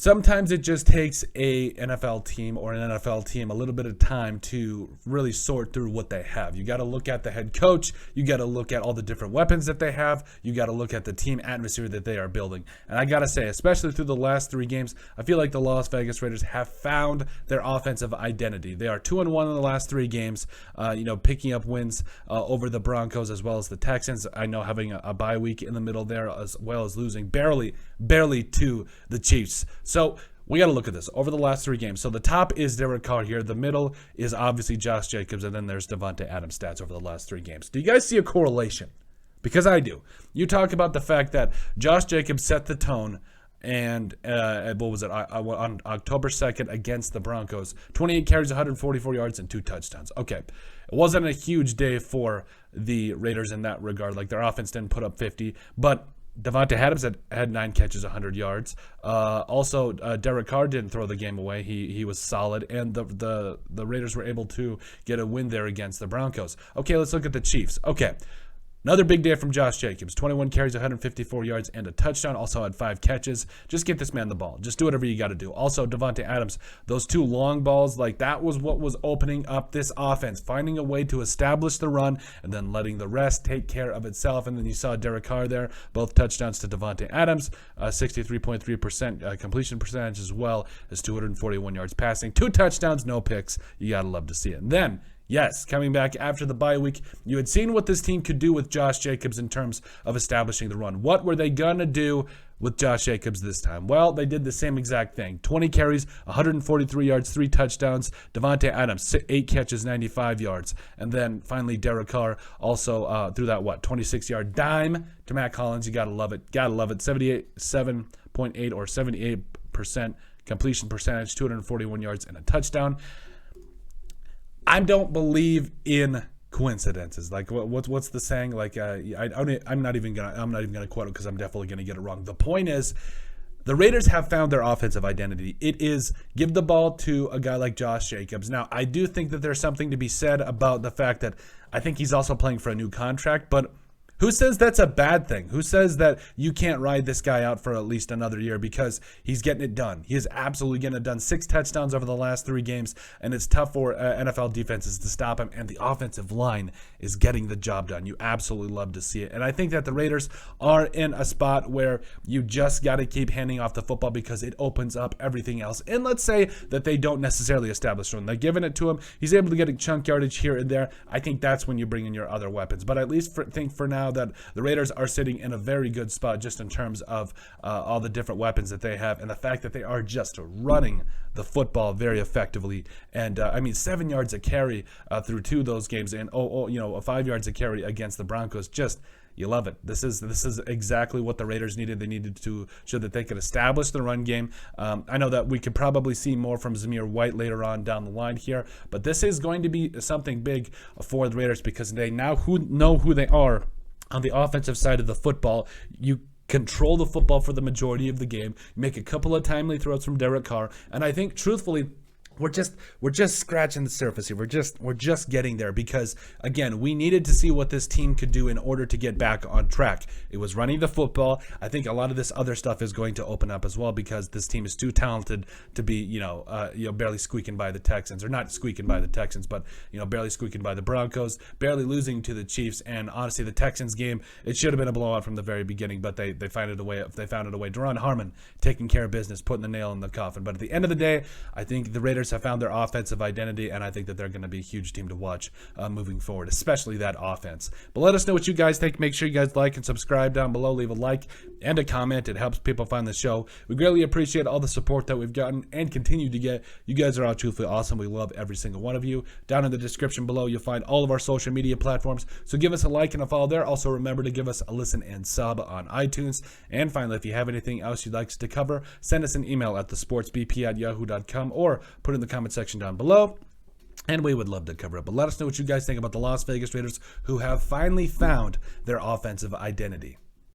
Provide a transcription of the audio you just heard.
sometimes it just takes a NFL team or an NFL team a little bit of time to really sort through what they have. You got to look at the head coach. You got to look at all the different weapons that they have. You got to look at the team atmosphere that they are building. And I got to say, especially through the last 3 games, I feel like the Las Vegas Raiders have found their offensive identity. They are 2-1 in the last 3 games, picking up wins over the Broncos as well as the Texans. I know having a bye week in the middle there, as well as losing barely to the Chiefs. So we got to look at this over the last 3 games. So the top is Derek Carr here. The middle is obviously Josh Jacobs, and then there's Davante Adams stats over the last 3 games. Do you guys see a correlation? Because I do. You talk about the fact that Josh Jacobs set the tone, and what was it, on October 2nd against the Broncos, 28 carries, 144 yards, and 2 touchdowns. Okay, it wasn't a huge day for the Raiders in that regard. Like, their offense didn't put up 50, but Davante Adams had 9 catches, 100 yards. Also, Derek Carr didn't throw the game away. He was solid, and the Raiders were able to get a win there against the Broncos. Okay, let's look at the Chiefs. Okay. Another big day from Josh Jacobs. 21 carries, 154 yards, and a touchdown. Also had 5 catches. Just get this man the ball. Just do whatever you got to do. Also, Davante Adams, those 2 long balls, like that was what was opening up this offense. Finding a way to establish the run and then letting the rest take care of itself. And then you saw Derek Carr there. Both touchdowns to Davante Adams. 63.3% completion percentage, as well as 241 yards passing. 2 touchdowns, no picks. You got to love to see it. And then, yes, coming back after the bye week, you had seen what this team could do with Josh Jacobs in terms of establishing the run. What were they going to do with Josh Jacobs this time? Well, they did the same exact thing. 20 carries, 143 yards, 3 touchdowns. Davante Adams, 8 catches, 95 yards. And then finally, Derek Carr also threw that, 26-yard dime to Matt Collins. You got to love it. Got to love it. 7.8 or 78% completion percentage, 241 yards, and a touchdown. I don't believe in coincidences. Like, what's the saying? Like, I'm not even gonna quote it because I'm definitely gonna get it wrong. The point is, the Raiders have found their offensive identity. It is give the ball to a guy like Josh Jacobs. Now, I do think that there's something to be said about the fact that I think he's also playing for a new contract, but who says that's a bad thing? Who says that you can't ride this guy out for at least another year because he's getting it done? He is absolutely getting it done. 6 touchdowns over the last 3 games, and it's tough for NFL defenses to stop him, and the offensive line is getting the job done. You absolutely love to see it. And I think that the Raiders are in a spot where you just got to keep handing off the football because it opens up everything else. And let's say that they don't necessarily establish run. They're giving it to him. He's able to get a chunk yardage here and there. I think that's when you bring in your other weapons. But at least think for now that the Raiders are sitting in a very good spot just in terms of all the different weapons that they have and the fact that they are just running the football very effectively. And 7 yards a carry through 2 of those games, and 5 yards a carry against the Broncos. Just, you love it. This is exactly what the Raiders needed. They needed to show that they could establish the run game. I know that we could probably see more from Zamir White later on down the line here, but this is going to be something big for the Raiders because they now know who they are on the offensive side of the football. You control the football for the majority of the game. You make a couple of timely throws from Derek Carr, and I think truthfully, we're just scratching the surface here. We're just getting there because, again, we needed to see what this team could do in order to get back on track. It was running the football. I think a lot of this other stuff is going to open up as well because this team is too talented to be, barely squeaking by the Texans, or not squeaking by the Texans, but barely squeaking by the Broncos, barely losing to the Chiefs. And honestly, the Texans game, it should have been a blowout from the very beginning, but they found it a way. They found it a way. Deron Harmon taking care of business, putting the nail in the coffin. But at the end of the day, I think the Raiders have found their offensive identity, and I think that they're going to be a huge team to watch moving forward, especially that offense. But let us know what you guys think. Make sure you guys like and subscribe down below. Leave a like and a comment. It helps people find the show. We greatly appreciate all the support that we've gotten and continue to get. You guys are all truthfully awesome. We love every single one of you. Down in the description below, you'll find all of our social media platforms, so give us a like and a follow there. Also, remember to give us a listen and sub on iTunes. And finally, if you have anything else you'd like us to cover, send us an email at thesportsbp@yahoo.com or put it in the comment section down below, and we would love to cover it. But let us know what you guys think about the Las Vegas Raiders, who have finally found their offensive identity.